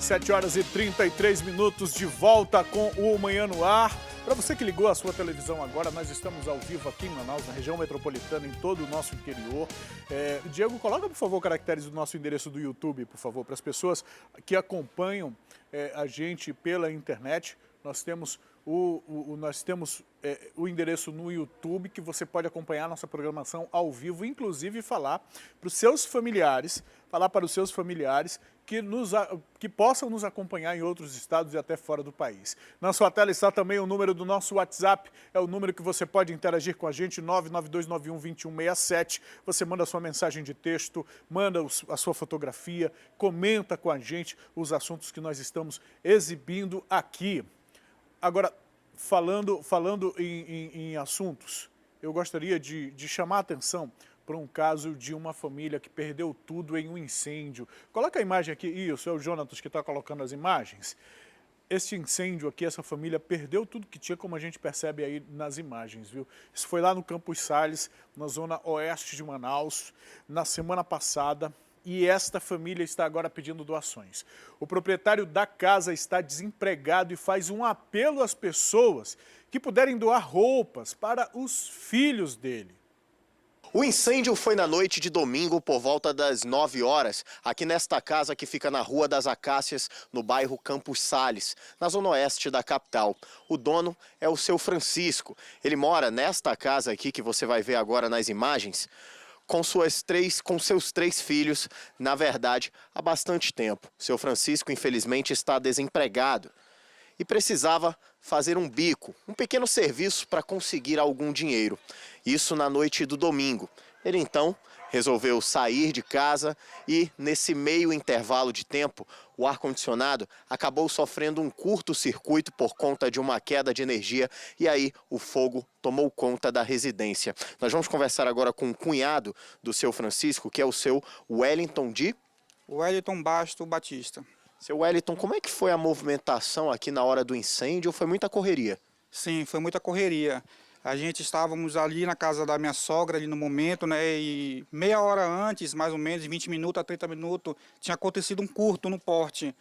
7 horas e 33 minutos de volta com o Manhã no Ar. Para você que ligou a sua televisão agora, nós estamos ao vivo aqui em Manaus, na região metropolitana, em todo o nosso interior. Diego, coloca, por favor, caracteres do nosso endereço do YouTube, por favor, para as pessoas que acompanham a gente pela internet. Nós temos o endereço no YouTube, que você pode acompanhar a nossa programação ao vivo, inclusive falar para os seus familiares, que possam nos acompanhar em outros estados e até fora do país. Na sua tela está também o número do nosso WhatsApp, é o número que você pode interagir com a gente, 992912167. Você manda a sua mensagem de texto, manda a sua fotografia, comenta com a gente os assuntos que nós estamos exibindo aqui. Agora, falando em assuntos, eu gostaria de chamar a atenção para um caso de uma família que perdeu tudo em um incêndio. Coloca a imagem aqui, isso, é o Jonatas que está colocando as imagens. Esse incêndio aqui, essa família perdeu tudo que tinha, como a gente percebe aí nas imagens, viu? Isso foi lá no Campos Sales, na zona oeste de Manaus, na semana passada. E esta família está agora pedindo doações. O proprietário da casa está desempregado e faz um apelo às pessoas que puderem doar roupas para os filhos dele. O incêndio foi na noite de domingo por volta das 9 horas, aqui nesta casa que fica na Rua das Acácias, no bairro Campos Sales, na zona oeste da capital. O dono é o seu Francisco. Ele mora nesta casa aqui que você vai ver agora nas imagens, com seus três filhos, na verdade, há bastante tempo. Seu Francisco, infelizmente, está desempregado e precisava fazer um bico, um pequeno serviço para conseguir algum dinheiro. Isso na noite do domingo. Ele, então, resolveu sair de casa e, nesse meio intervalo de tempo, o ar-condicionado acabou sofrendo um curto-circuito por conta de uma queda de energia e aí o fogo tomou conta da residência. Nós vamos conversar agora com o cunhado do seu Francisco, que é o seu Wellington Basto Batista. Seu Wellington, como é que foi a movimentação aqui na hora do incêndio? Foi muita correria? Sim, foi muita correria. A gente estávamos ali na casa da minha sogra, ali no momento, né? E meia hora antes, mais ou menos, 20 minutos a 30 minutos, tinha acontecido um curto no porte.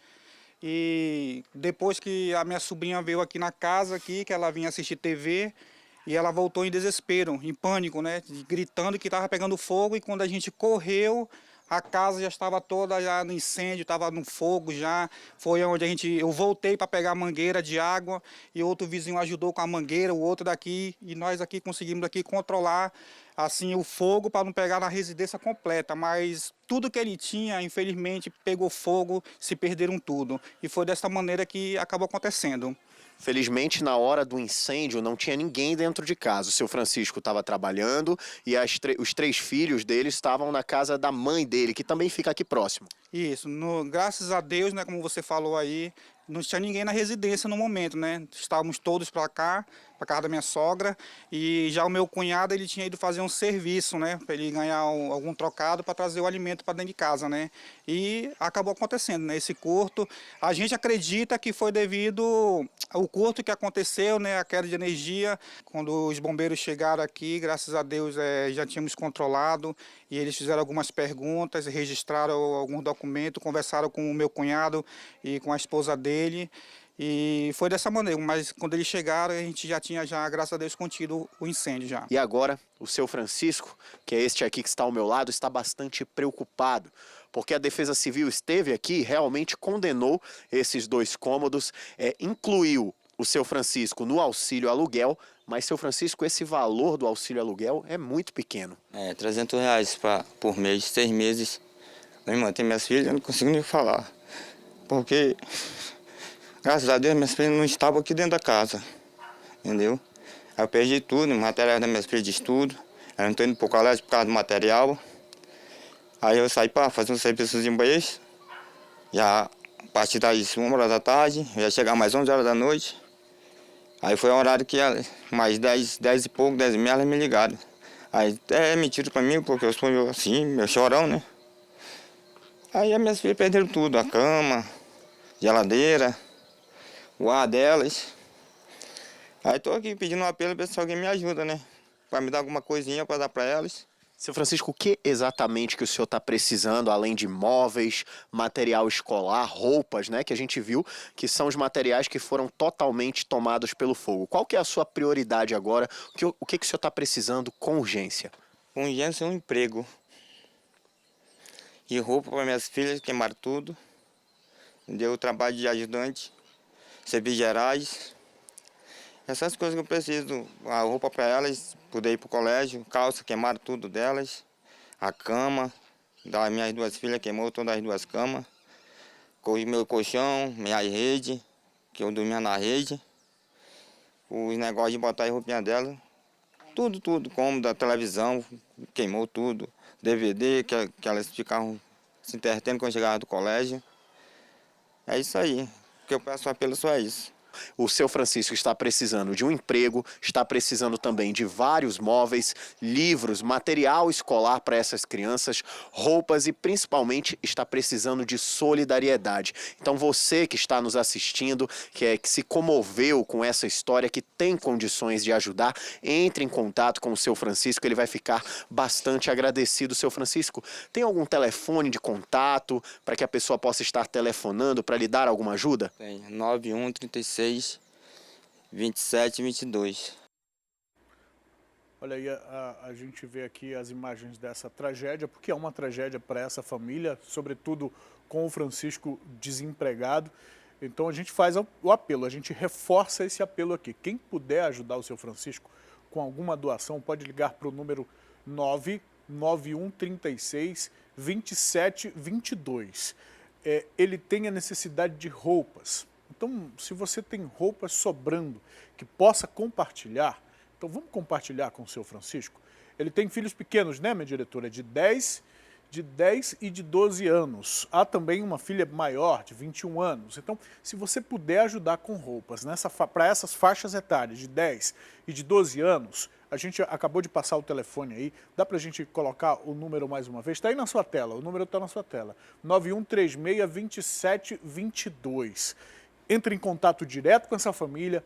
E depois que a minha sobrinha veio aqui na casa, aqui, que ela vinha assistir TV, e ela voltou em desespero, em pânico, né? Gritando que estava pegando fogo, e quando a gente correu, a casa já estava toda já no incêndio, estava no fogo já. Foi onde eu voltei para pegar a mangueira de água e outro vizinho ajudou com a mangueira, o outro daqui, e nós aqui conseguimos aqui controlar assim o fogo para não pegar na residência completa, mas tudo que ele tinha, infelizmente, pegou fogo, se perderam tudo. E foi dessa maneira que acabou acontecendo. Felizmente, na hora do incêndio, não tinha ninguém dentro de casa. O seu Francisco estava trabalhando e os 3 filhos dele estavam na casa da mãe dele, que também fica aqui próximo. Isso, graças a Deus, né, como você falou aí, não tinha ninguém na residência no momento, né? Estávamos todos para cá, para casa da minha sogra, e já o meu cunhado, ele tinha ido fazer um serviço, né, para ele ganhar algum trocado para trazer o alimento para dentro de casa, né? E acabou acontecendo, né, esse curto. A gente acredita que foi devido ao curto que aconteceu, né, a queda de energia. Quando os bombeiros chegaram aqui, graças a Deus, já tínhamos controlado, e eles fizeram algumas perguntas, registraram alguns documentos, conversaram com o meu cunhado e com a esposa dele, e foi dessa maneira. Mas quando eles chegaram, a gente já tinha, graças a Deus, contido o incêndio já. E agora, o seu Francisco, que é este aqui que está ao meu lado, está bastante preocupado, porque a Defesa Civil esteve aqui e realmente condenou esses 2 cômodos, incluiu o seu Francisco no auxílio aluguel, mas, seu Francisco, esse valor do auxílio aluguel é muito pequeno. R$300 por mês, 6 meses. Minha irmã tem minhas filhas, eu não consigo nem falar. Porque, graças a Deus, minhas filhas não estavam aqui dentro da casa, entendeu? Aí eu perdi tudo, material das minhas filhas de estudo. Eu não estou indo para o colégio por causa do material. Aí eu saí para fazer um serviçozinho para eles. Já, a partir das 1 hora da tarde, eu ia chegar mais 11 horas da noite. Aí foi o horário que mais 10 e pouco, 10 e meia, elas me ligaram. Aí é mentira para mim, porque eu sou assim, meu chorão, né? Aí as minhas filhas perderam tudo, a cama, geladeira, o ar delas. Aí tô aqui pedindo um apelo para ver se alguém me ajuda, né? Para me dar alguma coisinha para dar para elas. Seu Francisco, o que exatamente que o senhor está precisando, além de móveis, material escolar, roupas, né, que a gente viu que são os materiais que foram totalmente tomados pelo fogo? Qual que é a sua prioridade agora? O que o senhor está precisando com urgência? Com urgência, um emprego. E roupa para minhas filhas, queimaram tudo. Deu trabalho de ajudante, serviços gerais. Essas coisas que eu preciso. A roupa para elas, poder ir para o colégio, calça, queimaram tudo delas. A cama, das minhas duas filhas, queimou todas as duas camas. Meu colchão, minha rede, que eu dormia na rede. Os negócios de botar a roupinha dela. Tudo, como da televisão, queimou tudo. DVD, que elas ficavam se entretendo quando chegavam do colégio. É isso aí. O que eu peço apelo só é isso. O seu Francisco está precisando de um emprego, está precisando também de vários móveis, livros, material escolar para essas crianças, roupas e principalmente está precisando de solidariedade. Então você que está nos assistindo, que se comoveu com essa história, que tem condições de ajudar, entre em contato com o seu Francisco, ele vai ficar bastante agradecido. Seu Francisco, tem algum telefone de contato para que a pessoa possa estar telefonando para lhe dar alguma ajuda? Tem 9136 27 22. Olha aí, a gente vê aqui as imagens dessa tragédia, porque é uma tragédia para essa família, sobretudo com o Francisco desempregado. Então a gente faz o apelo, a gente reforça esse apelo aqui. Quem puder ajudar o seu Francisco com alguma doação, pode ligar para o número 99136 27 22. Ele tem a necessidade de roupas. Então, se você tem roupas sobrando que possa compartilhar, então vamos compartilhar com o seu Francisco. Ele tem filhos pequenos, né, minha diretora? De 10 e de 12 anos. Há também uma filha maior, de 21 anos. Então, se você puder ajudar com roupas para essas faixas etárias de 10 e de 12 anos, a gente acabou de passar o telefone aí, dá para a gente colocar o número mais uma vez? Está aí na sua tela, o número está na sua tela. 9136 27 22. Entre em contato direto com essa família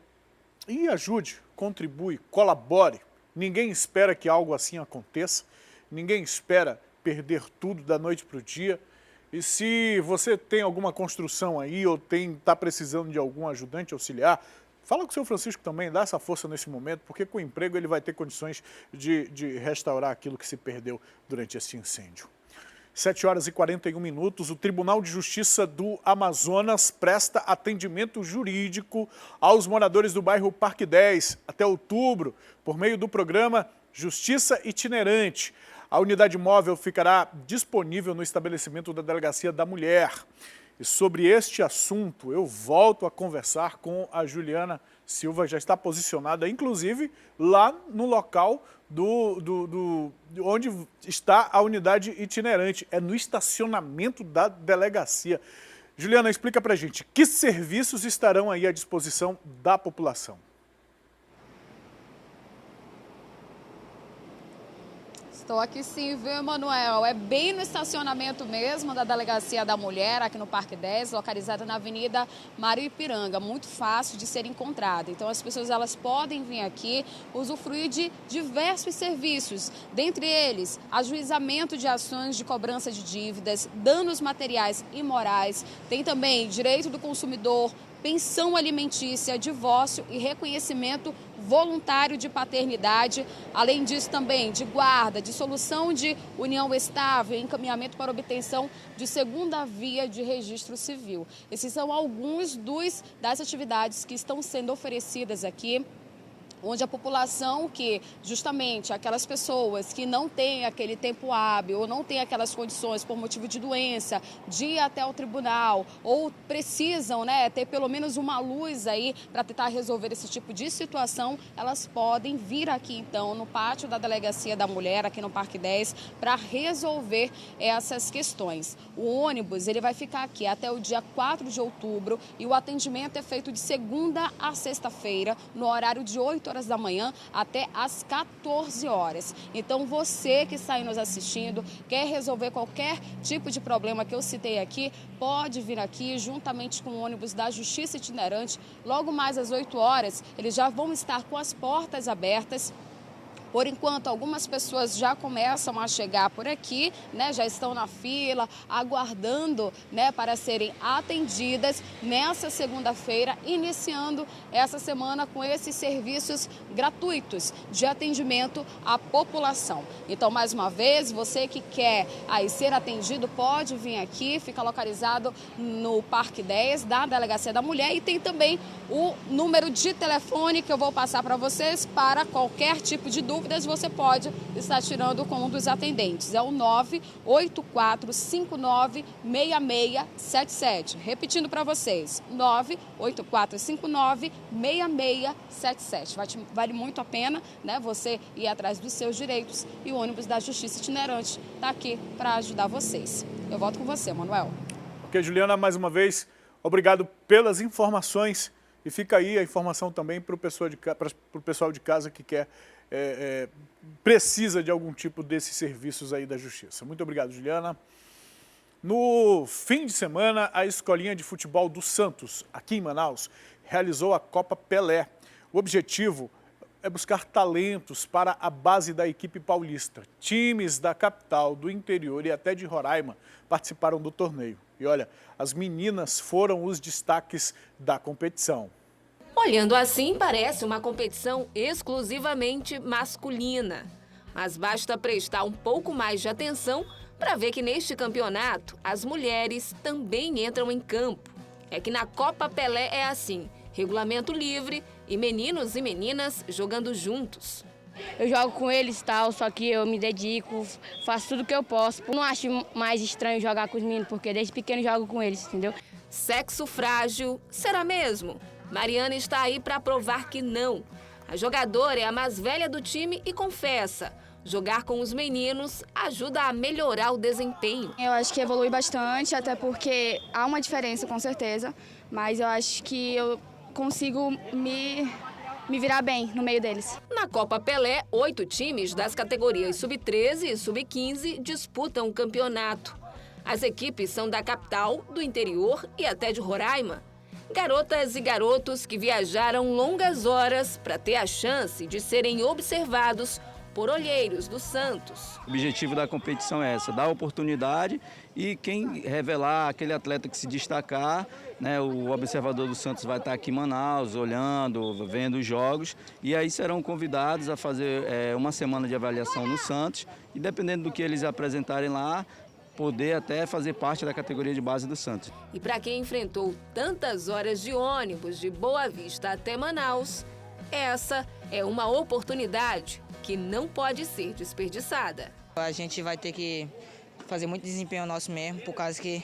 e ajude, contribui, colabore. Ninguém espera que algo assim aconteça, ninguém espera perder tudo da noite para o dia. E se você tem alguma construção aí ou está precisando de algum ajudante auxiliar, fala com o seu Francisco também, dá essa força nesse momento, porque com o emprego ele vai ter condições de restaurar aquilo que se perdeu durante esse incêndio. 7 horas e 41 minutos, o Tribunal de Justiça do Amazonas presta atendimento jurídico aos moradores do bairro Parque 10 até outubro, por meio do programa Justiça Itinerante. A unidade móvel ficará disponível no estabelecimento da Delegacia da Mulher. E sobre este assunto, eu volto a conversar com a Juliana Silva, já está posicionada, inclusive, lá no local onde está a unidade itinerante, é no estacionamento da delegacia. Juliana, explica pra gente, que serviços estarão aí à disposição da população? Estou aqui sim, viu, Emanuel? É bem no estacionamento mesmo da Delegacia da Mulher, aqui no Parque 10, localizada na Avenida Mariipiranga, muito fácil de ser encontrada. Então as pessoas elas podem vir aqui usufruir de diversos serviços, dentre eles ajuizamento de ações de cobrança de dívidas, danos materiais e morais, tem também direito do consumidor, pensão alimentícia, divórcio e reconhecimento voluntário de paternidade, além disso também de guarda, dissolução de união estável e encaminhamento para obtenção de segunda via de registro civil. Esses são alguns das atividades que estão sendo oferecidas aqui, onde a população que, justamente, aquelas pessoas que não têm aquele tempo hábil ou não têm aquelas condições por motivo de doença, de ir até o tribunal ou precisam, ter pelo menos uma luz aí para tentar resolver esse tipo de situação, elas podem vir aqui, então, no pátio da Delegacia da Mulher, aqui no Parque 10, para resolver essas questões. O ônibus, ele vai ficar aqui até o dia 4 de outubro e o atendimento é feito de segunda a sexta-feira, no horário de 8 horas da manhã até às 14 horas. Então você que está aí nos assistindo, quer resolver qualquer tipo de problema que eu citei aqui, pode vir aqui juntamente com o ônibus da Justiça Itinerante. Logo mais às 8 horas, eles já vão estar com as portas abertas Por enquanto, algumas pessoas já começam a chegar por aqui, né? Já estão na fila, aguardando, né, para serem atendidas nessa segunda-feira, iniciando essa semana com esses serviços gratuitos de atendimento à população. Então, mais uma vez, você que quer aí ser atendido, pode vir aqui, fica localizado no Parque 10 da Delegacia da Mulher, e tem também o número de telefone que eu vou passar para vocês. Para qualquer tipo de dúvidas, você pode estar tirando com um dos atendentes. É o 984596677. Repetindo para vocês, 984596677. Vale muito a pena, né, você ir atrás dos seus direitos, e o ônibus da Justiça Itinerante está aqui para ajudar vocês. Eu volto com você, Manuel. Ok, Juliana, mais uma vez, obrigado pelas informações. E fica aí a informação também para o pessoal de casa que quer, precisa de algum tipo desses serviços aí da Justiça. Muito obrigado, Juliana. No fim de semana, a Escolinha de Futebol do Santos, aqui em Manaus, realizou a Copa Pelé. O objetivo é buscar talentos para a base da equipe paulista. Times da capital, do interior e até de Roraima participaram do torneio. E olha, as meninas foram os destaques da competição. Olhando assim, parece uma competição exclusivamente masculina. Mas basta prestar um pouco mais de atenção para ver que neste campeonato as mulheres também entram em campo. É que na Copa Pelé é assim, regulamento livre e meninos e meninas jogando juntos. Eu jogo com eles e tal, só que eu me dedico, faço tudo o que eu posso. Não acho mais estranho jogar com os meninos, porque desde pequeno jogo com eles, entendeu? Sexo frágil, será mesmo? Mariana está aí para provar que não. A jogadora é a mais velha do time e confessa, jogar com os meninos ajuda a melhorar o desempenho. Eu acho que evolui bastante, até porque há uma diferença com certeza, mas eu acho que eu consigo me virar bem no meio deles. Na Copa Pelé, 8 times das categorias Sub-13 e Sub-15 disputam o campeonato. As equipes são da capital, do interior e até de Roraima. Garotas e garotos que viajaram longas horas para ter a chance de serem observados por olheiros do Santos. O objetivo da competição é essa, dar oportunidade, e quem revelar, aquele atleta que se destacar, né, o observador do Santos vai estar aqui em Manaus, olhando, vendo os jogos, e aí serão convidados a fazer uma semana de avaliação no Santos, e dependendo do que eles apresentarem lá, poder até fazer parte da categoria de base do Santos. E para quem enfrentou tantas horas de ônibus de Boa Vista até Manaus, essa é uma oportunidade que não pode ser desperdiçada. A gente vai ter que fazer muito desempenho nosso mesmo, por causa que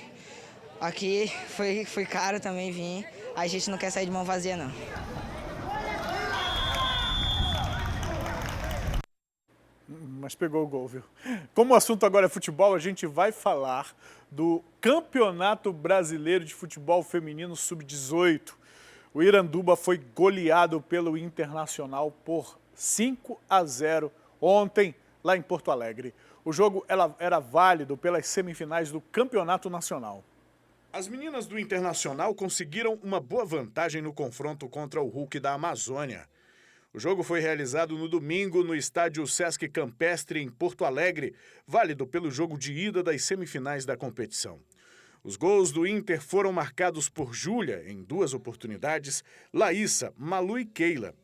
aqui foi caro também vir. A gente não quer sair de mão vazia, não. Mas pegou o gol, viu? Como o assunto agora é futebol, a gente vai falar do Campeonato Brasileiro de Futebol Feminino Sub-18. O Iranduba foi goleado pelo Internacional por 5-0 ontem, lá em Porto Alegre. O jogo era válido pelas semifinais do Campeonato Nacional. As meninas do Internacional conseguiram uma boa vantagem no confronto contra o Hulk da Amazônia. O jogo foi realizado no domingo no estádio Sesc Campestre, em Porto Alegre, válido pelo jogo de ida das semifinais da competição. Os gols do Inter foram marcados por Júlia, em 2 oportunidades, Laíssa, Malu e Keila.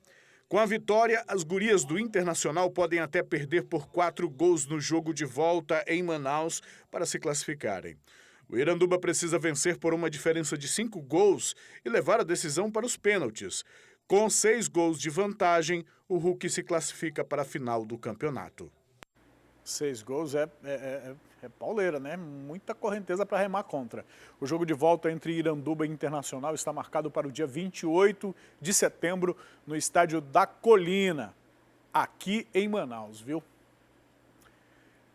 Com a vitória, as gurias do Internacional podem até perder por 4 gols no jogo de volta em Manaus para se classificarem. O Iranduba precisa vencer por uma diferença de 5 gols e levar a decisão para os pênaltis. Com 6 gols de vantagem, o Hulk se classifica para a final do campeonato. 6 gols é pauleira, né? Muita correnteza para remar contra. O jogo de volta entre Iranduba e Internacional está marcado para o dia 28 de setembro no estádio da Colina, aqui em Manaus, viu?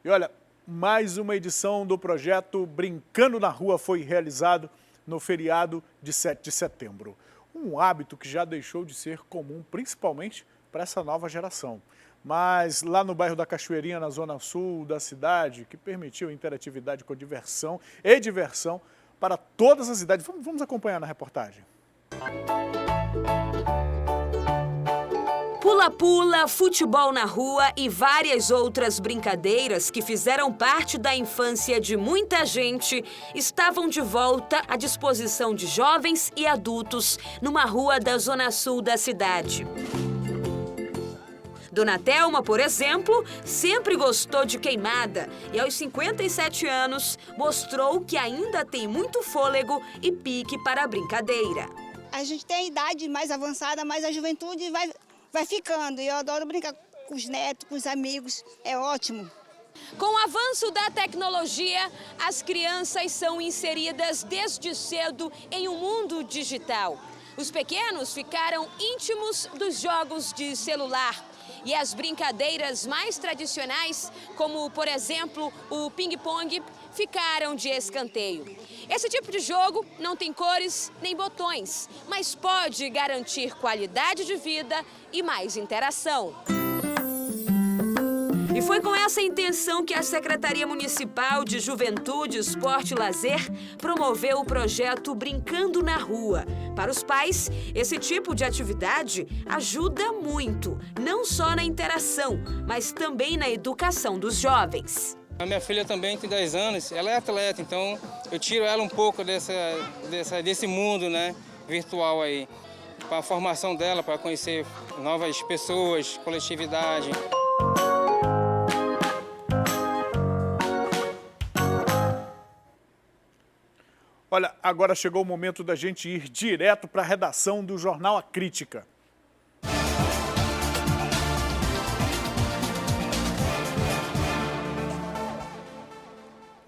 E olha, mais uma edição do projeto Brincando na Rua foi realizado no feriado de 7 de setembro. Um hábito que já deixou de ser comum, principalmente para essa nova geração. Mas lá no bairro da Cachoeirinha, na zona sul da cidade, que permitiu interatividade com diversão para todas as idades. Vamos acompanhar na reportagem. Pula-pula, futebol na rua e várias outras brincadeiras que fizeram parte da infância de muita gente estavam de volta à disposição de jovens e adultos numa rua da zona sul da cidade. Dona Thelma, por exemplo, sempre gostou de queimada e aos 57 anos mostrou que ainda tem muito fôlego e pique para a brincadeira. A gente tem a idade mais avançada, mas a juventude vai ficando. E eu adoro brincar com os netos, com os amigos. É ótimo. Com o avanço da tecnologia, as crianças são inseridas desde cedo em um mundo digital. Os pequenos ficaram íntimos dos jogos de celular. E as brincadeiras mais tradicionais, como, por exemplo, o ping-pong, ficaram de escanteio. Esse tipo de jogo não tem cores nem botões, mas pode garantir qualidade de vida e mais interação. E foi com essa intenção que a Secretaria Municipal de Juventude, Esporte e Lazer promoveu o projeto Brincando na Rua. Para os pais, esse tipo de atividade ajuda muito, não só na interação, mas também na educação dos jovens. A minha filha também tem 10 anos, ela é atleta, então eu tiro ela um pouco desse mundo, né, virtual aí, para a formação dela, para conhecer novas pessoas, coletividade. Olha, agora chegou o momento da gente ir direto para a redação do jornal A Crítica.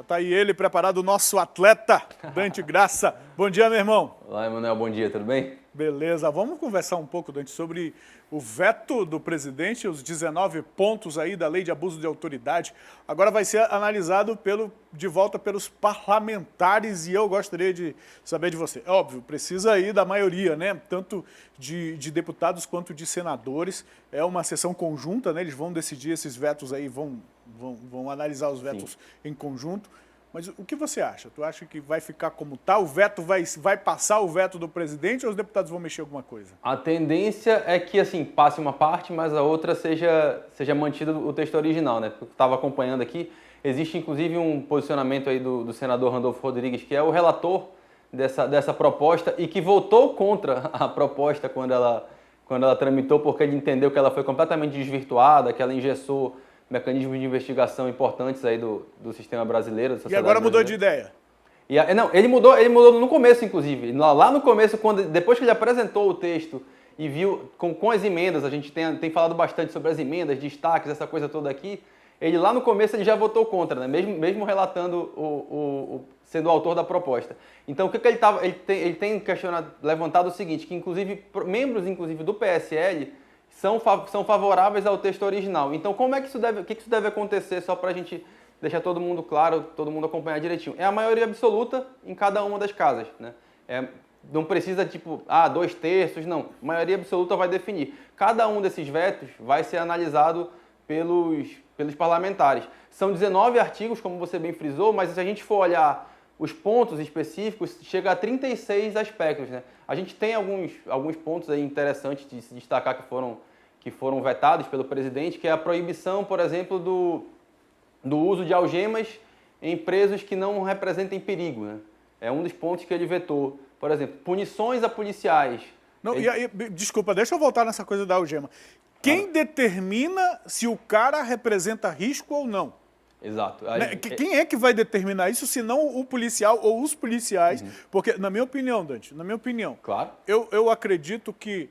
Tá aí ele preparado, o nosso atleta, Dante Graça. Bom dia, meu irmão. Olá, Emanuel, bom dia, tudo bem? Beleza, vamos conversar um pouco, Dante, sobre o veto do presidente, os 19 pontos aí da lei de abuso de autoridade. Agora vai ser analisado de volta pelos parlamentares e eu gostaria de saber de você. Óbvio, precisa aí da maioria, né? Tanto de deputados quanto de senadores. É uma sessão conjunta, né? Eles vão decidir esses vetos aí, vão analisar os vetos em conjunto. Mas o que você acha? Tu acha que vai ficar como tá? O veto vai passar o veto do presidente ou os deputados vão mexer alguma coisa? A tendência é que, assim, passe uma parte, mas a outra seja mantido o texto original, né? Eu estava acompanhando aqui, existe inclusive um posicionamento aí do senador Randolfo Rodrigues, que é o relator dessa proposta e que votou contra a proposta quando ela tramitou, porque ele entendeu que ela foi completamente desvirtuada, que ela engessou mecanismos de investigação importantes aí do sistema brasileiro. E agora mudou de ideia? Não, ele mudou no começo, inclusive. Lá no começo, depois que ele apresentou o texto e viu com as emendas, a gente tem falado bastante sobre as emendas, destaques, essa coisa toda aqui, lá no começo ele já votou contra, né? Mesmo relatando, sendo o autor da proposta. Então, o que ele tem levantado o seguinte, que membros do PSL são favoráveis ao texto original. Então, o que isso deve acontecer, só para a gente deixar todo mundo claro, todo mundo acompanhar direitinho? É a maioria absoluta em cada uma das casas, né? Não precisa, 2/3, não. A maioria absoluta vai definir. Cada um desses vetos vai ser analisado pelos parlamentares. São 19 artigos, como você bem frisou, mas se a gente for olhar os pontos específicos, chega a 36 aspectos, né? A gente tem alguns pontos aí interessantes de se destacar que foram vetados pelo presidente, que é a proibição, por exemplo, do uso de algemas em presos que não representem perigo, né? É um dos pontos que ele vetou. Por exemplo, punições a policiais. Não, desculpa, deixa eu voltar nessa coisa da algema. Quem determina se o cara representa risco ou não? Exato. Quem é que vai determinar isso, se não o policial ou os policiais? Porque, na minha opinião, Dante, claro, eu acredito que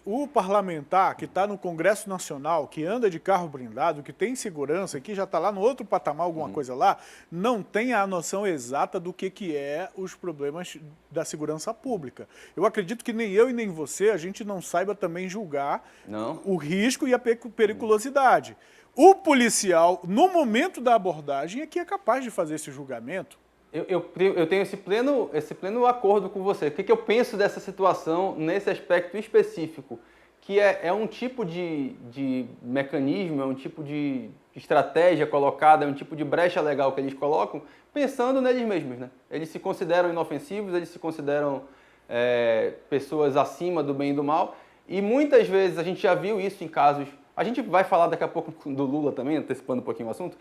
o parlamentar que está no Congresso Nacional, que anda de carro blindado, que tem segurança, que já está lá no outro patamar, alguma coisa lá, não tem a noção exata do que é os problemas da segurança pública. Eu acredito que nem eu e nem você, a gente não saiba também julgar o risco e a periculosidade. O policial, no momento da abordagem, é que é capaz de fazer esse julgamento. Eu tenho esse pleno acordo com você. O que eu penso dessa situação nesse aspecto específico? Que é um tipo de mecanismo, é um tipo de estratégia colocada, é um tipo de brecha legal que eles colocam, pensando neles mesmos, né? Eles se consideram inofensivos, eles se consideram pessoas acima do bem e do mal, E muitas vezes a gente já viu isso em casos... A gente vai falar daqui a pouco do Lula também, antecipando um pouquinho o assunto,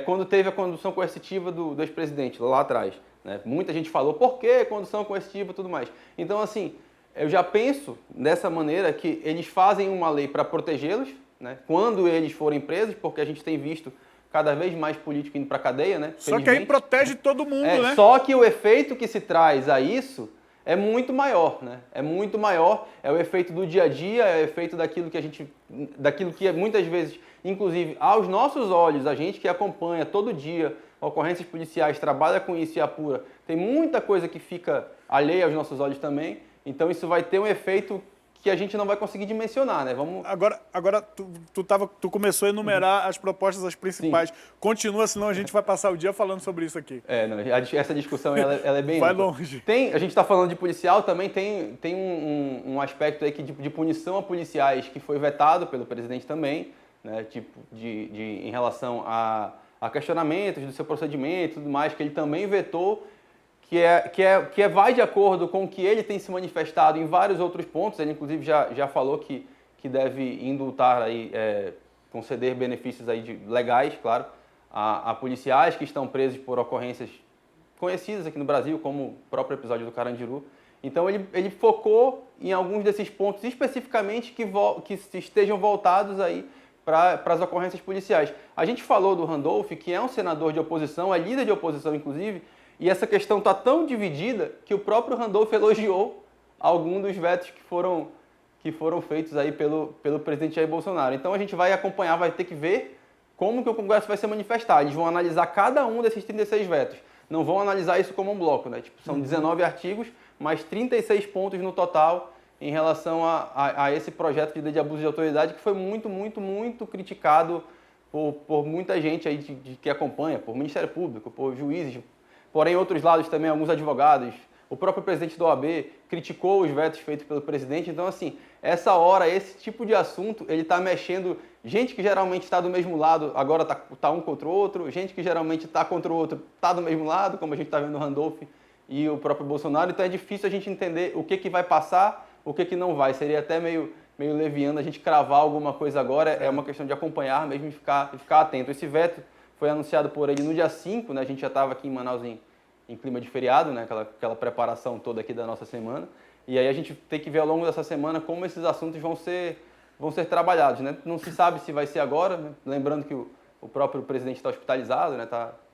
quando teve a condução coercitiva do ex-presidente, lá atrás. Né? Muita gente falou, por que condução coercitiva e tudo mais. Então, assim, eu já penso dessa maneira que eles fazem uma lei para protegê-los, né? Quando eles forem presos, porque a gente tem visto cada vez mais político indo para a cadeia, né? Só que aí protege todo mundo, né? Só que o efeito que se traz a isso é muito maior, né? É muito maior, é o efeito do dia a dia, é o efeito daquilo que muitas vezes, inclusive aos nossos olhos, a gente que acompanha todo dia ocorrências policiais, trabalha com isso e apura, tem muita coisa que fica alheia aos nossos olhos também, então isso vai ter um efeito que a gente não vai conseguir dimensionar, né? Agora tu começou a enumerar as propostas, as principais. Sim. Continua, senão a gente vai passar o dia falando sobre isso aqui. Essa discussão ela é bem vai ampla. Longe. A gente está falando de policial, também tem um aspecto aí de punição a policiais que foi vetado pelo presidente também, né? Tipo, em relação a questionamentos do seu procedimento e tudo mais, que ele também vetou, que vai de acordo com o que ele tem se manifestado em vários outros pontos. Ele, inclusive, já falou que deve indultar, aí, conceder benefícios aí legais, claro, a policiais que estão presos por ocorrências conhecidas aqui no Brasil, como o próprio episódio do Carandiru. Então, ele focou em alguns desses pontos especificamente que estejam voltados aí para as ocorrências policiais. A gente falou do Randolph, que é um senador de oposição, é líder de oposição, inclusive, e essa questão está tão dividida que o próprio Randolph elogiou algum dos vetos que foram feitos aí pelo presidente Jair Bolsonaro. Então a gente vai acompanhar, vai ter que ver como que o Congresso vai se manifestar. Eles vão analisar cada um desses 36 vetos. Não vão analisar isso como um bloco, né? Tipo, são 19 artigos, mais 36 pontos no total em relação a esse projeto de lei de abuso de autoridade que foi muito, muito, muito criticado por muita gente aí que acompanha, por Ministério Público, por juízes. Porém, em outros lados também, alguns advogados, o próprio presidente da OAB criticou os vetos feitos pelo presidente. Então, assim, essa hora, esse tipo de assunto, ele está mexendo... Gente que geralmente está do mesmo lado, agora está um contra o outro. Gente que geralmente está contra o outro, está do mesmo lado, como a gente está vendo o Randolph e o próprio Bolsonaro. Então, é difícil a gente entender o que vai passar, o que não vai. Seria até meio leviano a gente cravar alguma coisa agora. É uma questão de acompanhar mesmo e ficar atento. Esse veto foi anunciado por ele no dia 5, né? A gente já estava aqui em Manaus em clima de feriado, né? Aquela preparação toda aqui da nossa semana. E aí a gente tem que ver ao longo dessa semana como esses assuntos vão ser trabalhados, né? Não se sabe se vai ser agora, né? Lembrando que o próprio presidente está hospitalizado, né?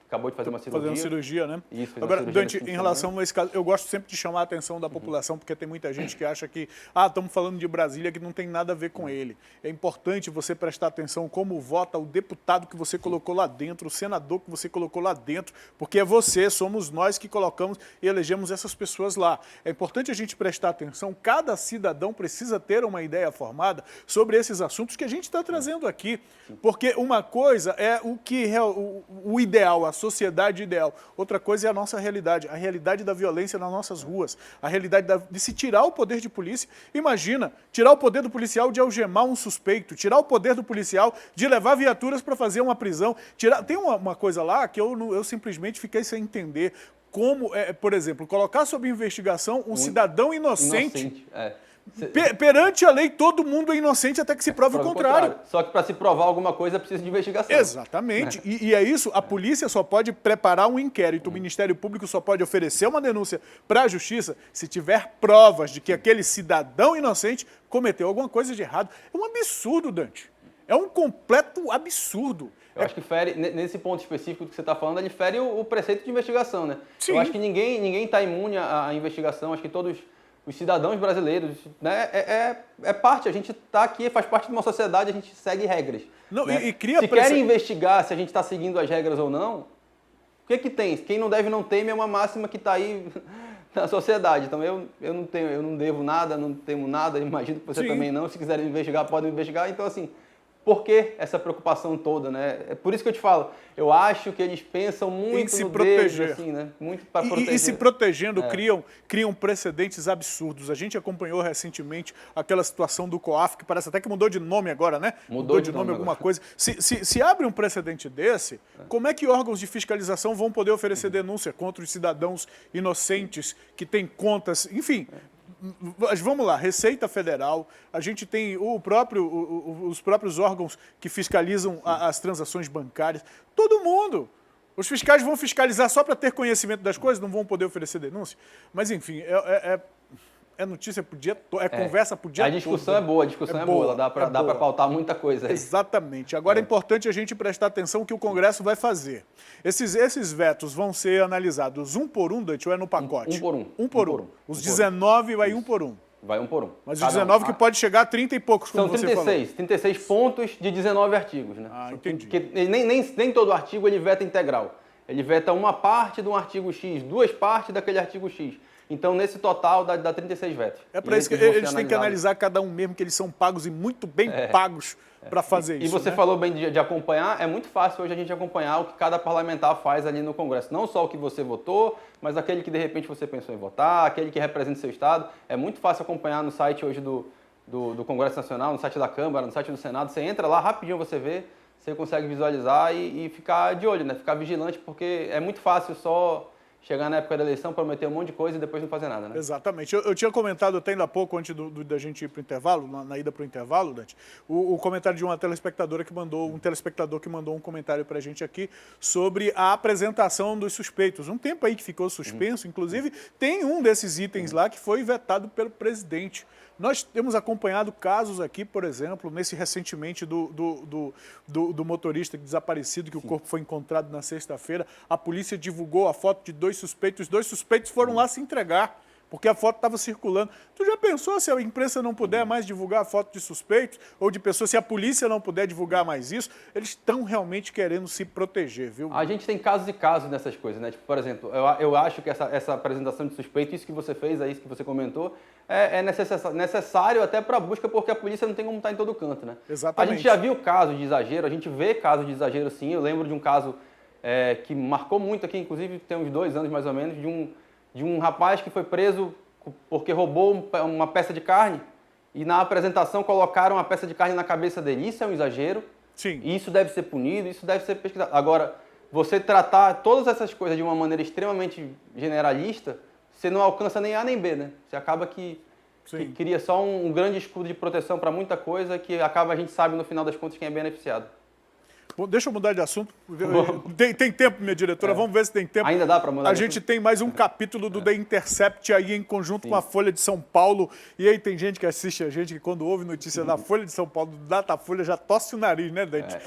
Acabou de fazer uma cirurgia. Fazendo cirurgia, né? Isso, agora, Dante, em relação a esse caso, eu gosto sempre de chamar a atenção da população, porque tem muita gente que acha que, estamos falando de Brasília, que não tem nada a ver com ele. É importante você prestar atenção como vota o deputado que você colocou lá dentro, o senador que você colocou lá dentro, porque é você, somos nós que colocamos e elegemos essas pessoas lá. É importante a gente prestar atenção, cada cidadão precisa ter uma ideia formada sobre esses assuntos que a gente está trazendo aqui, porque uma coisa é o ideal, a sociedade ideal. Outra coisa é a nossa realidade, a realidade da violência nas nossas ruas, a realidade de se tirar o poder de polícia. Imagina, tirar o poder do policial de algemar um suspeito, tirar o poder do policial de levar viaturas para fazer uma prisão. Tem uma coisa lá que eu simplesmente fiquei sem entender. Como, por exemplo, colocar sob investigação um cidadão inocente. Perante a lei, todo mundo é inocente até que se prove o contrário. Só que para se provar alguma coisa precisa de investigação. Exatamente. E é isso, a polícia só pode preparar um inquérito, o Ministério Público só pode oferecer uma denúncia para a Justiça se tiver provas de que aquele cidadão inocente cometeu alguma coisa de errado. É um absurdo, Dante. É um completo absurdo. Eu acho que fere, nesse ponto específico que você está falando, ele fere o preceito de investigação, né? Sim. Eu acho que ninguém está imune à investigação, acho que todos os cidadãos brasileiros, né, é parte, a gente está aqui, faz parte de uma sociedade, a gente segue regras. Não, né? e cria se querem investigar se a gente está seguindo as regras ou não, o que tem? Quem não deve não teme é uma máxima que está aí na sociedade. Então eu não devo nada, não temo nada, imagino que você também não. Se quiserem investigar, podem investigar. Então, assim, por que essa preocupação toda, né? É por isso que eu te falo, eu acho que eles pensam muito no deles, assim, né? Muito para proteger. E se protegendo, criam precedentes absurdos. A gente acompanhou recentemente aquela situação do COAF, que parece até que mudou de nome agora, né? Mudou de nome alguma coisa. Se abre um precedente desse, como é que órgãos de fiscalização vão poder oferecer denúncia contra os cidadãos inocentes que têm contas, enfim... Vamos lá, Receita Federal, a gente tem os próprios órgãos que fiscalizam as transações bancárias, todo mundo. Os fiscais vão fiscalizar só para ter conhecimento das coisas, não vão poder oferecer denúncia. Mas, enfim, é notícia pro dia todo, conversa pro dia todo. A discussão é boa, ela dá para pautar muita coisa aí. Exatamente. Agora é importante a gente prestar atenção que o Congresso vai fazer. Esses vetos vão ser analisados um por um, Dante, ou é no pacote? Um por um. Os 19 vai um por um. Vai um por um. Mas os 19 que pode chegar a 30 e poucos, como você falou. São 36 pontos de 19 artigos, né? Entendi. Porque nem todo artigo ele veta integral. Ele veta uma parte de um artigo X, 2 partes daquele artigo X. Então, nesse total, dá 36 vetos. É para isso que eles têm que analisar cada um mesmo, que eles são pagos e muito bem pagos para fazer isso. E você falou bem de acompanhar, é muito fácil hoje a gente acompanhar o que cada parlamentar faz ali no Congresso. Não só o que você votou, mas aquele que de repente você pensou em votar, aquele que representa o seu estado. É muito fácil acompanhar no site hoje do Congresso Nacional, no site da Câmara, no site do Senado. Você entra lá, rapidinho você vê, você consegue visualizar e ficar de olho, né? Ficar vigilante, porque é muito fácil só chegar na época da eleição, prometer um monte de coisa e depois não fazer nada, né? Exatamente. Eu tinha comentado até ainda há pouco, antes da gente ir para o intervalo, na ida para o intervalo, Dante, o comentário de uma telespectadora que mandou, um telespectador que mandou um comentário para a gente aqui sobre a apresentação dos suspeitos. Um tempo aí que ficou suspenso, inclusive, tem um desses itens lá que foi vetado pelo presidente. Nós temos acompanhado casos aqui, por exemplo, nesse recentemente do motorista desaparecido, que o corpo foi encontrado na sexta-feira. A polícia divulgou a foto de 2 suspeitos. Os 2 suspeitos foram lá se entregar, porque a foto estava circulando. Tu já pensou se a imprensa não puder mais divulgar a foto de suspeitos ou de pessoas, se a polícia não puder divulgar mais isso? Eles estão realmente querendo se proteger, viu? A gente tem casos e casos nessas coisas, né? Tipo, por exemplo, eu acho que essa apresentação de suspeito, isso que você fez, isso que você comentou, é necessário até para a busca, porque a polícia não tem como estar em todo canto, né? Exatamente. A gente já viu casos de exagero, a gente vê casos de exagero sim. Eu lembro de um caso que marcou muito aqui, inclusive tem uns 2 anos mais ou menos, de um rapaz que foi preso porque roubou uma peça de carne e na apresentação colocaram uma peça de carne na cabeça dele. Isso é um exagero. Sim. Isso deve ser punido, isso deve ser pesquisado. Agora, você tratar todas essas coisas de uma maneira extremamente generalista, você não alcança nem A nem B, né? Você acaba que cria só um grande escudo de proteção para muita coisa que acaba, a gente sabe no final das contas quem é beneficiado. Bom, deixa eu mudar de assunto. Tem tempo, minha diretora? Vamos ver se tem tempo. Ainda dá para mudar. A gente tem mais um capítulo do The Intercept aí em conjunto com a Folha de São Paulo. E aí tem gente que assiste a gente que quando ouve notícia da Folha de São Paulo, do Datafolha, já tosse o nariz, né, Dante?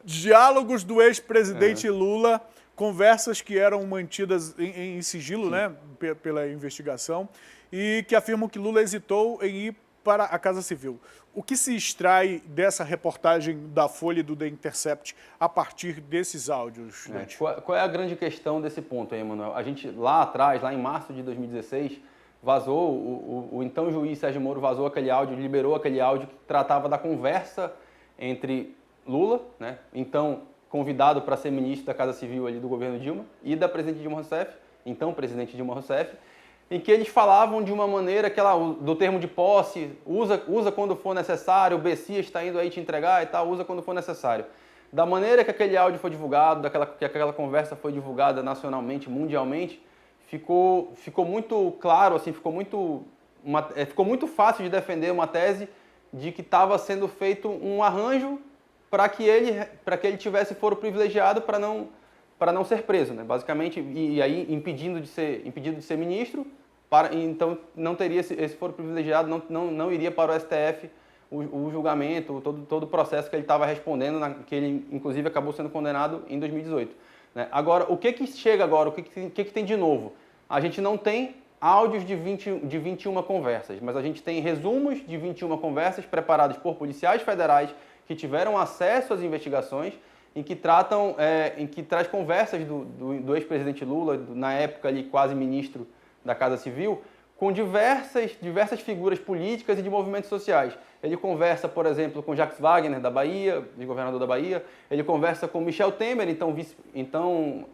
Diálogos do ex-presidente Lula, conversas que eram mantidas em sigilo, né, pela investigação, e que afirmam que Lula hesitou em ir para a Casa Civil. O que se extrai dessa reportagem da Folha e do The Intercept a partir desses áudios, Dante? Qual é a grande questão desse ponto aí, Emanuel? A gente, lá atrás, lá em março de 2016, vazou, o então juiz Sérgio Moro vazou aquele áudio, liberou aquele áudio que tratava da conversa entre Lula, né, então convidado para ser ministro da Casa Civil ali do governo Dilma, e da presidente Dilma Rousseff, então presidente Dilma Rousseff, em que eles falavam de uma maneira que do termo de posse, usa quando for necessário, o Bessias está indo aí te entregar e tal, usa quando for necessário. Da maneira que aquele áudio foi divulgado, que aquela conversa foi divulgada nacionalmente, mundialmente, ficou muito claro, assim, ficou muito fácil de defender uma tese de que estava sendo feito um arranjo para que ele tivesse foro privilegiado para não ser preso, né? Basicamente, e aí impedido de ser ministro, então não teria esse foro privilegiado, não iria para o STF o julgamento, todo o processo que ele estava respondendo, que ele inclusive acabou sendo condenado em 2018. Né? Agora, o que chega agora, o que tem de novo? A gente não tem áudios de 21 conversas, mas a gente tem resumos de 21 conversas preparados por policiais federais que tiveram acesso às investigações, em que traz conversas do ex-presidente Lula, na época ali quase ministro da Casa Civil, com diversas figuras políticas e de movimentos sociais. Ele conversa, por exemplo, com Jacques Wagner, da Bahia, governador da Bahia. Ele conversa com Michel Temer, então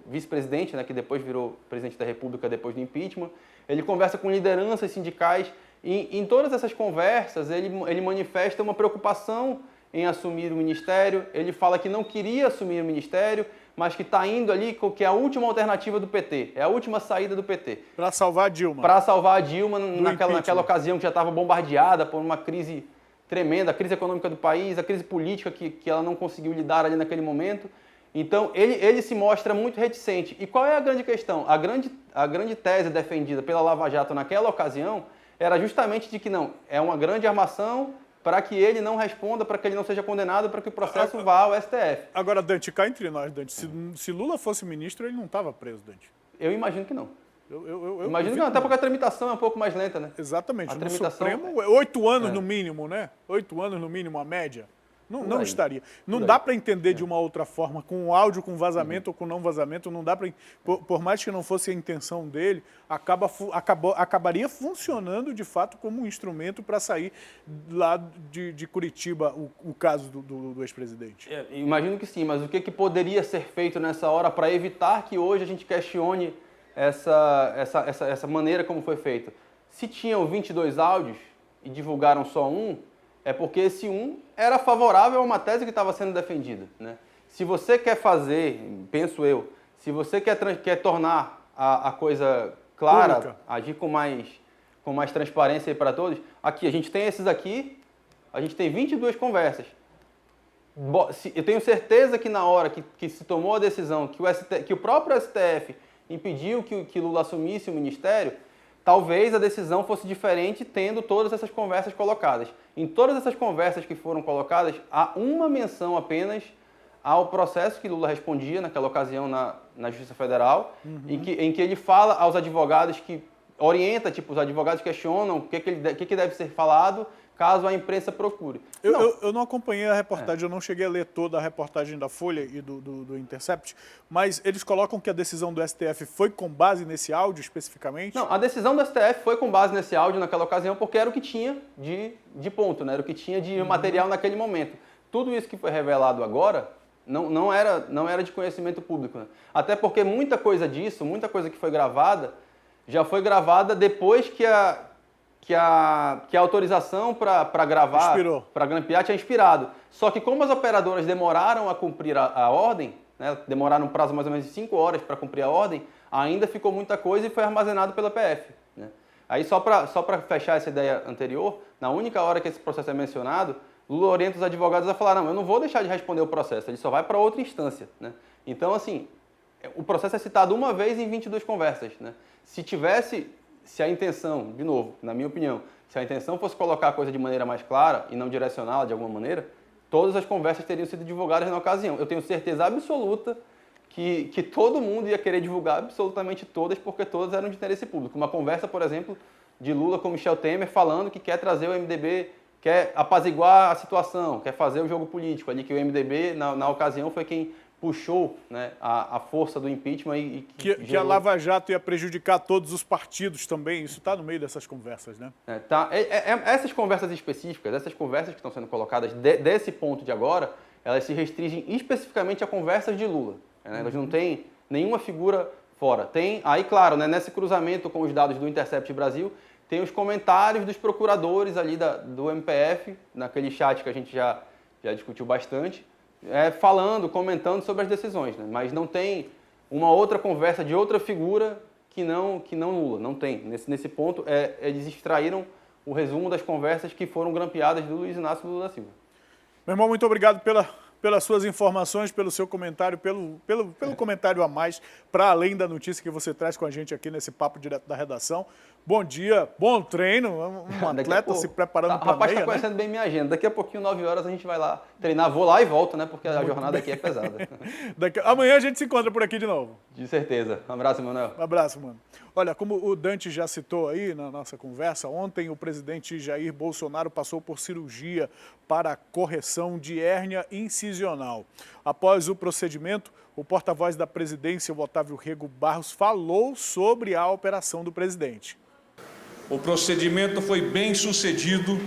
vice-presidente, né, que depois virou presidente da República depois do impeachment. Ele conversa com lideranças sindicais. E em todas essas conversas, ele manifesta uma preocupação em assumir o ministério. Ele fala que não queria assumir o ministério, mas que está indo ali, que é a última alternativa do PT, é a última saída do PT. Para salvar a Dilma. Para salvar a Dilma naquela ocasião que já estava bombardeada por uma crise tremenda, a crise econômica do país, a crise política que ela não conseguiu lidar ali naquele momento. Então, ele se mostra muito reticente. E qual é a grande questão? A grande tese defendida pela Lava Jato naquela ocasião era justamente de que não, é uma grande armação para que ele não responda, para que ele não seja condenado, para que o processo vá ao STF. Agora, Dante, cá entre nós, Dante, se Lula fosse ministro, ele não estava preso, Dante. Eu imagino que não. Eu imagino que não, até porque a tramitação é um pouco mais lenta, né? Exatamente. A No tramitação Supremo, 8 anos no mínimo, né? 8 anos no mínimo, a média. Não estaria. Não dá para entender de uma outra forma, com áudio, com vazamento ou com não vazamento, não dá para. Por mais que não fosse a intenção dele, acabaria funcionando de fato como um instrumento para sair lá de Curitiba, o caso do ex-presidente. Imagino que sim, mas o que poderia ser feito nessa hora para evitar que hoje a gente questione essa maneira como foi feito? Se tinham 22 áudios e divulgaram só um, é porque esse um era favorável a uma tese que estava sendo defendida, né? Se você quer fazer, penso eu, se você quer tornar a coisa clara, pública, agir com mais transparência para todos, aqui, a gente tem esses aqui, a gente tem 22 conversas. Eu tenho certeza que na hora que se tomou a decisão, que o próprio STF impediu que Lula assumisse o ministério, talvez a decisão fosse diferente tendo todas essas conversas colocadas. Em todas essas conversas que foram colocadas, há uma menção apenas ao processo que Lula respondia naquela ocasião na Justiça Federal, em que ele fala aos advogados que orienta, tipo, os advogados questionam o que deve ser falado caso a imprensa procure. Eu não acompanhei a reportagem, eu não cheguei a ler toda a reportagem da Folha e do Intercept, mas eles colocam que a decisão do STF foi com base nesse áudio especificamente? Não, a decisão do STF foi com base nesse áudio naquela ocasião porque era o que tinha de ponto, né? Era o que tinha de material naquele momento. Tudo isso que foi revelado agora não era de conhecimento público, né? Até porque muita coisa disso, muita coisa que foi gravada, já foi gravada depois que a autorização para gravar, para grampear, tinha expirado. Só que como as operadoras demoraram a cumprir a ordem, né, demoraram um prazo mais ou menos de 5 horas para cumprir a ordem, ainda ficou muita coisa e foi armazenado pela PF. Né? Aí só para fechar essa ideia anterior, na única hora que esse processo é mencionado, Lula orienta os advogados a falar, não, eu não vou deixar de responder o processo, ele só vai para outra instância. Né? Então, assim, o processo é citado uma vez em 22 conversas. Né? Se a intenção, de novo, na minha opinião, se a intenção fosse colocar a coisa de maneira mais clara e não direcioná-la de alguma maneira, todas as conversas teriam sido divulgadas na ocasião. Eu tenho certeza absoluta que todo mundo ia querer divulgar absolutamente todas, porque todas eram de interesse público. Uma conversa, por exemplo, de Lula com Michel Temer falando que quer trazer o MDB, quer apaziguar a situação, quer fazer o jogo político ali, que o MDB, na ocasião, foi quem puxou, né, a força do impeachment e que a Lava Jato ia prejudicar todos os partidos também. Isso está no meio dessas conversas, né? Essas conversas específicas, essas conversas que estão sendo colocadas desse ponto de agora, elas se restringem especificamente a conversas de Lula. Né? Elas não têm nenhuma figura fora. Tem, aí claro, né, nesse cruzamento com os dados do Intercept Brasil, tem os comentários dos procuradores ali do MPF, naquele chat que a gente já discutiu bastante, comentando sobre as decisões, né? Mas não tem uma outra conversa de outra figura que não Lula, não tem. Nesse ponto, eles extraíram o resumo das conversas que foram grampeadas do Luiz Inácio Lula da Silva. Meu irmão, muito obrigado pelas suas informações, pelo seu comentário, pelo comentário a mais, para além da notícia que você traz com a gente aqui nesse Papo Direto da Redação. Bom dia, bom treino, um atleta se preparando para a meia, rapaz, está conhecendo bem minha agenda. Daqui a pouquinho, 9 horas, a gente vai lá treinar. Vou lá e volto, né? Porque a jornada aqui é pesada. Amanhã a gente se encontra por aqui de novo. De certeza. Um abraço, Manuel. Um abraço, mano. Olha, como o Dante já citou aí na nossa conversa, ontem o presidente Jair Bolsonaro passou por cirurgia para correção de hérnia incisional. Após o procedimento, o porta-voz da presidência, o Otávio Rego Barros, falou sobre a operação do presidente. O procedimento foi bem sucedido,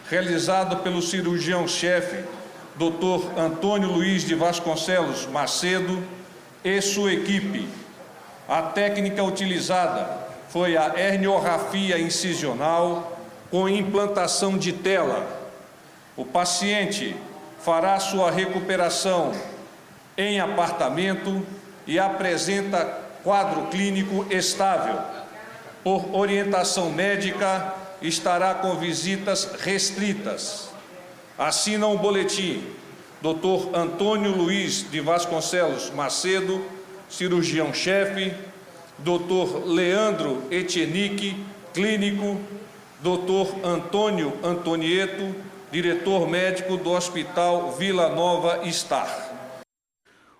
realizado pelo cirurgião-chefe, Dr. Antônio Luiz de Vasconcelos Macedo e sua equipe. A técnica utilizada foi a herniorrafia incisional com implantação de tela. O paciente fará sua recuperação em apartamento e apresenta quadro clínico estável. Por orientação médica, estará com visitas restritas. Assinam o boletim Dr. Antônio Luiz de Vasconcelos Macedo, cirurgião-chefe, Dr. Leandro Etienique, clínico, Dr. Antônio Antonieto, diretor médico do Hospital Vila Nova Star.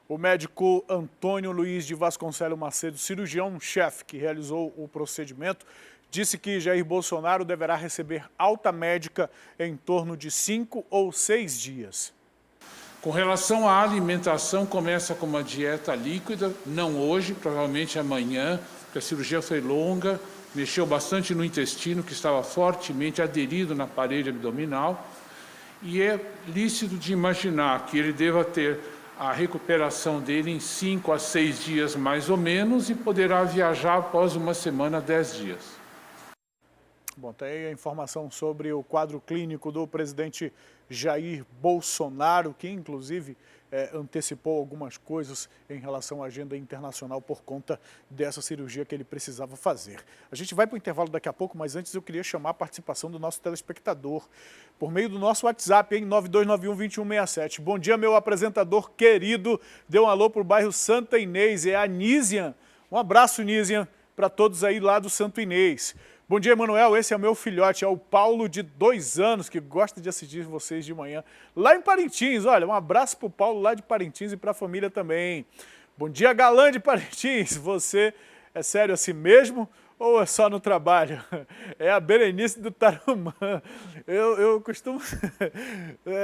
O médico Antônio Luiz de Vasconcelos Macedo, cirurgião-chefe que realizou o procedimento, disse que Jair Bolsonaro deverá receber alta médica em torno de 5 ou 6 dias. Com relação à alimentação, começa com uma dieta líquida, não hoje, provavelmente amanhã, porque a cirurgia foi longa, mexeu bastante no intestino, que estava fortemente aderido na parede abdominal, e é lícito de imaginar que ele deva ter a recuperação dele em 5 a 6 dias mais ou menos e poderá viajar após uma semana, 10 dias. Bom, tem aí a informação sobre o quadro clínico do presidente Jair Bolsonaro, que inclusive antecipou algumas coisas em relação à agenda internacional por conta dessa cirurgia que ele precisava fazer. A gente vai para o intervalo daqui a pouco, mas antes eu queria chamar a participação do nosso telespectador por meio do nosso WhatsApp, em 9291-2167. Bom dia, meu apresentador querido. Dê um alô para o bairro Santa Inês, é a Nísian. Um abraço, Nísian, para todos aí lá do Santo Inês. Bom dia, Emanuel, esse é o meu filhote, é o Paulo, de 2 anos, que gosta de assistir vocês de manhã, lá em Parintins. Olha, um abraço para o Paulo lá de Parintins e para a família também. Bom dia, galã de Parintins, você é sério assim mesmo ou é só no trabalho? É a Berenice do Tarumã. Eu costumo...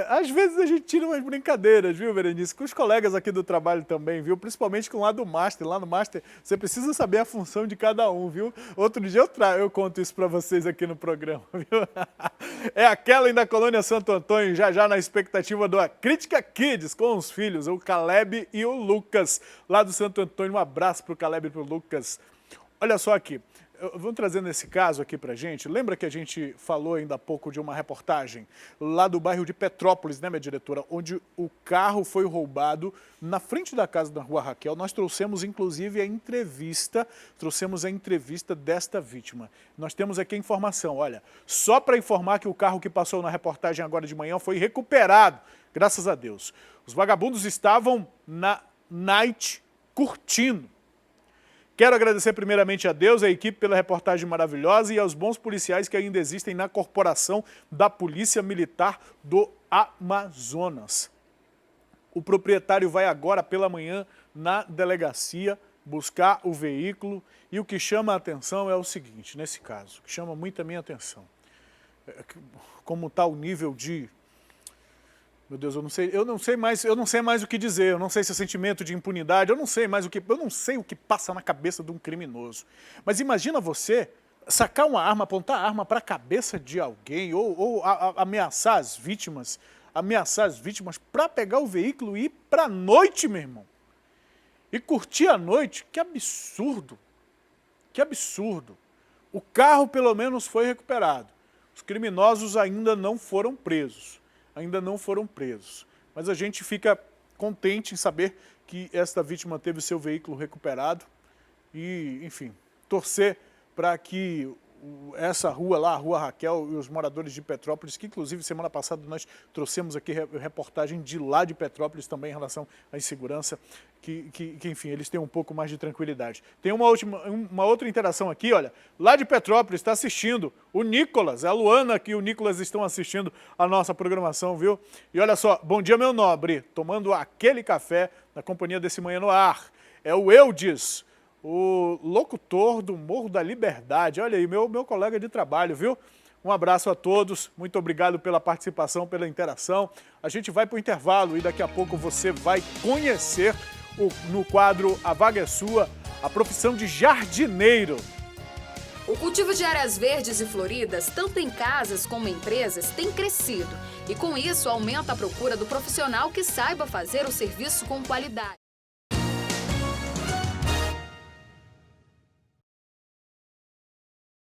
Às vezes a gente tira umas brincadeiras, viu, Berenice? Com os colegas aqui do trabalho também, viu? Principalmente com lá do Master. Lá no Master você precisa saber a função de cada um, viu? Outro dia eu conto isso para vocês aqui no programa, viu? É a Kellen da Colônia Santo Antônio, já na expectativa da Crítica Kids com os filhos, o Caleb e o Lucas, lá do Santo Antônio. Um abraço para o Caleb e para o Lucas. Olha só aqui. Vamos trazendo esse caso aqui pra gente. Lembra que a gente falou ainda há pouco de uma reportagem lá do bairro de Petrópolis, né, minha diretora? Onde o carro foi roubado na frente da casa da Rua Raquel. Nós trouxemos, inclusive, a entrevista desta vítima. Nós temos aqui a informação, olha, só para informar que o carro que passou na reportagem agora de manhã foi recuperado, graças a Deus. Os vagabundos estavam na night curtindo. Quero agradecer primeiramente a Deus, a equipe pela reportagem maravilhosa e aos bons policiais que ainda existem na corporação da Polícia Militar do Amazonas. O proprietário vai agora pela manhã na delegacia buscar o veículo e o que chama a atenção é o seguinte, nesse caso, que chama muito a minha atenção, como está o nível de... Meu Deus, eu não sei mais o que dizer, eu não sei se é sentimento de impunidade, eu não sei o que passa na cabeça de um criminoso. Mas imagina você sacar uma arma, apontar a arma para a cabeça de alguém ou ameaçar as vítimas para pegar o veículo e ir para a noite, meu irmão. E curtir a noite, que absurdo, que absurdo. O carro pelo menos foi recuperado, os criminosos ainda não foram presos. Mas a gente fica contente em saber que esta vítima teve o seu veículo recuperado e, enfim, torcer para que essa rua lá, a Rua Raquel, e os moradores de Petrópolis, que inclusive semana passada nós trouxemos aqui reportagem de lá de Petrópolis também em relação à insegurança, que enfim, eles têm um pouco mais de tranquilidade. Tem uma outra interação aqui, olha, lá de Petrópolis está assistindo o Nicolas, a Luana e o Nicolas estão assistindo a nossa programação, viu? E olha só, bom dia, meu nobre, tomando aquele café na companhia desse Manhã no Ar. É o Eudes, o locutor do Morro da Liberdade. Olha aí, meu colega de trabalho, viu? Um abraço a todos, muito obrigado pela participação, pela interação. A gente vai para o intervalo e daqui a pouco você vai conhecer no quadro A Vaga é Sua, a profissão de jardineiro. O cultivo de áreas verdes e floridas, tanto em casas como em empresas, tem crescido. E com isso aumenta a procura do profissional que saiba fazer o serviço com qualidade.